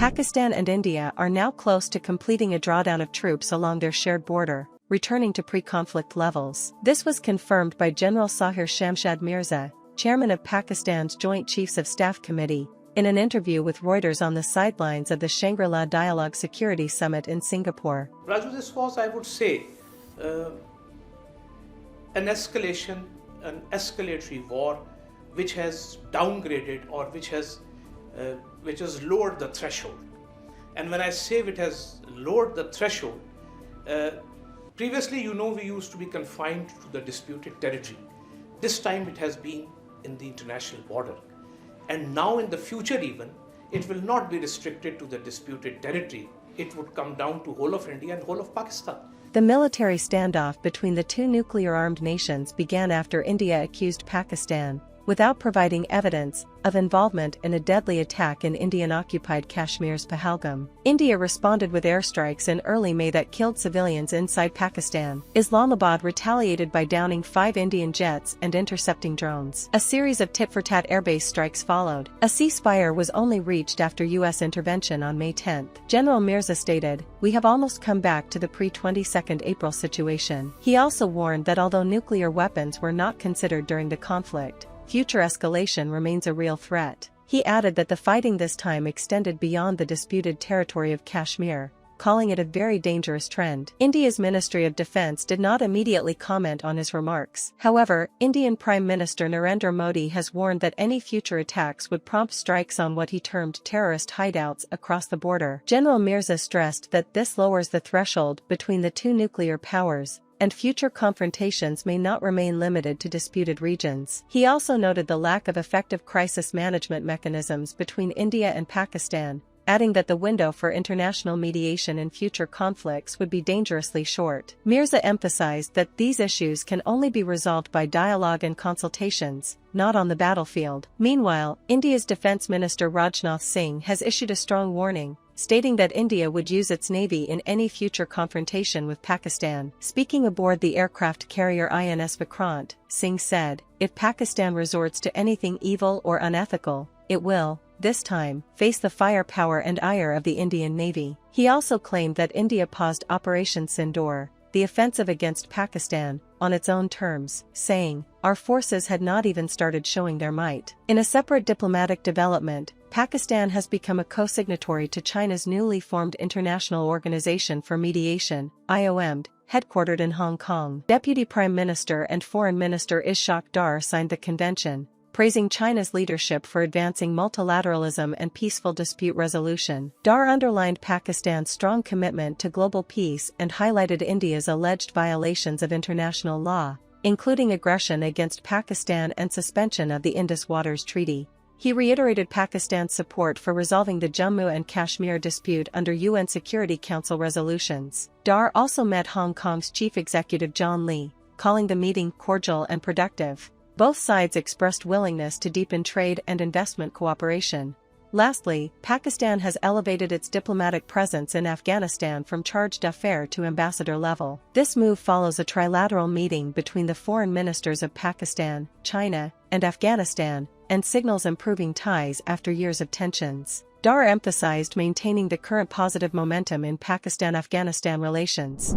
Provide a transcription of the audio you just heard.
Pakistan and India are now close to completing a drawdown of troops along their shared border, returning to pre-conflict levels. This was confirmed by General Zahir Shamshad Mirza, chairman of Pakistan's Joint Chiefs of Staff Committee, in an interview with Reuters on the sidelines of the Shangri-La Dialogue Security Summit in Singapore. Raju, this was, I would say, an escalatory war which has downgraded or which has lowered the threshold. And when I say it has lowered the threshold, previously, we used to be confined to the disputed territory. This time it has been in the international border. And now in the future even, it will not be restricted to the disputed territory. It would come down to whole of India and whole of Pakistan. The military standoff between the two nuclear-armed nations began after India accused Pakistan, without providing evidence, of involvement in a deadly attack in Indian-occupied Kashmir's Pahalgam. India responded with airstrikes in early May that killed civilians inside Pakistan. Islamabad retaliated by downing 5 Indian jets and intercepting drones. A series of tit-for-tat airbase strikes followed. A ceasefire was only reached after U.S. intervention on May 10. General Mirza stated, "We have almost come back to the pre-22nd April situation." He also warned that although nuclear weapons were not considered during the conflict, future escalation remains a real threat. He added that the fighting this time extended beyond the disputed territory of Kashmir, calling it a very dangerous trend. India's Ministry of Defence did not immediately comment on his remarks. However, Indian Prime Minister Narendra Modi has warned that any future attacks would prompt strikes on what he termed terrorist hideouts across the border. General Mirza stressed that this lowers the threshold between the two nuclear powers, and future confrontations may not remain limited to disputed regions. He also noted the lack of effective crisis management mechanisms between India and Pakistan, adding that the window for international mediation in future conflicts would be dangerously short. Mirza emphasized that these issues can only be resolved by dialogue and consultations, not on the battlefield. Meanwhile, India's Defence Minister Rajnath Singh has issued a strong warning, stating that India would use its navy in any future confrontation with Pakistan. Speaking aboard the aircraft carrier INS Vikrant, Singh said, "If Pakistan resorts to anything evil or unethical, it will, this time, face the firepower and ire of the Indian Navy." He also claimed that India paused Operation Sindoor, the offensive against Pakistan, on its own terms, saying, "Our forces had not even started showing their might." In a separate diplomatic development, Pakistan has become a co-signatory to China's newly formed International Organization for Mediation, IOM, headquartered in Hong Kong. Deputy Prime Minister and Foreign Minister Ishaq Dar signed the convention, praising China's leadership for advancing multilateralism and peaceful dispute resolution. Dar underlined Pakistan's strong commitment to global peace and highlighted India's alleged violations of international law, including aggression against Pakistan and suspension of the Indus Waters Treaty. He reiterated Pakistan's support for resolving the Jammu and Kashmir dispute under UN Security Council resolutions. Dar also met Hong Kong's Chief Executive John Lee, calling the meeting cordial and productive. Both sides expressed willingness to deepen trade and investment cooperation. Lastly, Pakistan has elevated its diplomatic presence in Afghanistan from chargé d'affaires to ambassador level. This move follows a trilateral meeting between the foreign ministers of Pakistan, China, and Afghanistan, and signals improving ties after years of tensions. Dar emphasized maintaining the current positive momentum in Pakistan-Afghanistan relations.